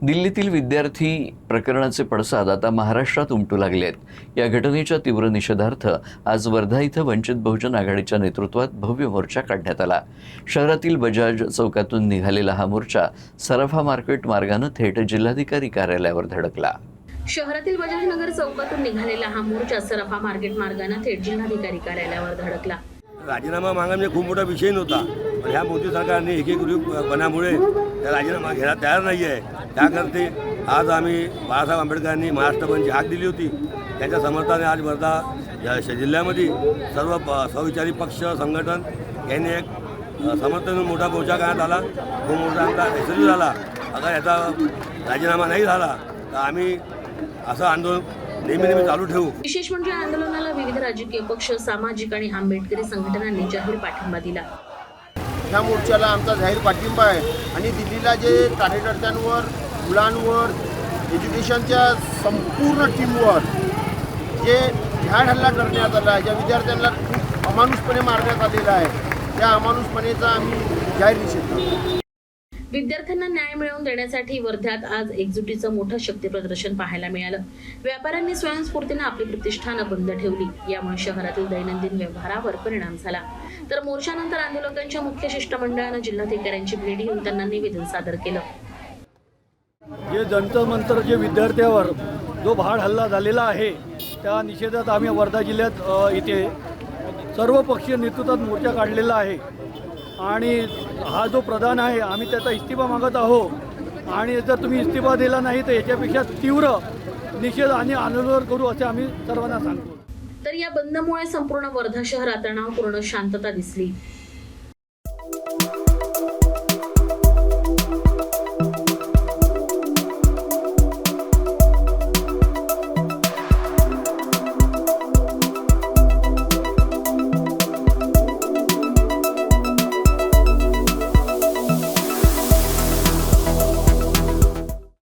दिल्लीतील विद्यार्थी प्रकरणाचे पडसाद आता महाराष्ट्रात उमटू लागले आहेत। या घटनेच्या तीव्र निषेधार्थ आज वर्धा इथं वंचित बहुजन आघाडीच्या नेतृत्वात भव्य मोर्चा काढण्यात आला। शहरातील बजाज चौकातून निघालेला हा मोर्चा सराफा मार्केट मार्गाने थेट जिल्हाधिकारी कार्यालयावर धडकला। शहरातील बजाजनगर चौकातून निघालेला हा मोर्चा सराफा मार्केट मार्गाने थेट जिल्हाधिकारी कार्यालयावर धडकला। राजीनामा मागणे खूप मोठा विषय नव्हता, पण ह्या मोदी सरकारने एक ग्रुप बनामुळे त्या राजीनामा घ्यायला तयार नाही आहे। त्याकरते आज आम्ही बाळासाहेब आंबेडकरांनी महाराष्ट्र बंदची हाक दिली होती, त्यांच्या समर्थनाने आज वर्धा जिल्ह्यामध्ये सर्व सहविचारी पक्ष संघटन यांनी एक समर्थन मोठा मोर्चा करण्यात आला। खूप मोठा आमचा यशस्वी झाला। अगर याचा राजीनामा नाही झाला तर आम्ही असं आंदोलन नेहमी चालू ठेवू। विशेष म्हणजे आंदोलनाला विविध राजकीय पक्ष, सामाजिक आणि आंबेडकरी संघटनांनी जाहीर पाठिंबा दिला। ह्या मोर्चाला आमचा जाहीर पाठिंबा आहे आणि दिल्लीला जे कार्यकर्त्यांवर, मुलांवर, एज्युकेशनच्या संपूर्ण टीमवर जे भ्याड हल्ला करण्यात आला आहे, ज्या विद्यार्थ्यांना खूप अमानुषपणे मारण्यात आलेला आहे, त्या अमानुषपणेचा आम्ही जाहीर निषेध करतो। विद्यार्थ्यांना न्याय मिळवून देण्यासाठी वर्ध्यात आज एकजुटीचं मोठं शक्ती प्रदर्शन पाहायला मिळालं। व्यापाऱ्यांनी स्वयंस्फूर्तीने आपली प्रतिष्ठानं बंद ठेवली, यामुळे शहरातील दैनंदिन व्यवहारावर परिणाम झाला। तर मोर्चानंतर आंदोलकांच्या मुख्य शिष्टमंडळानं जिल्हाधिकाऱ्यांची भेट घेऊन त्यांना निवेदन सादर केलं। जे जंतर मंतर जे विद्यार्थ्यावर जो भ्याड हल्ला झालेला आहे त्या निषेधात आम्ही वर्धा जिल्ह्यात इथे सर्व पक्षीय नेतृत्वात मोर्चा काढलेला आहे आणि हा जो प्रधान आहे आम्ही त्याचा इस्तिफा मागत आहोत आणि जर तुम्ही इस्तिफा दिला नाही तर याच्यापेक्षा तीव्र निषेध आणि आंदोलन करू असे आम्ही सर्वांना सांगतो। तर या बंदमुळे संपूर्ण वर्धा शहरात तणावपूर्ण शांतता दिसली।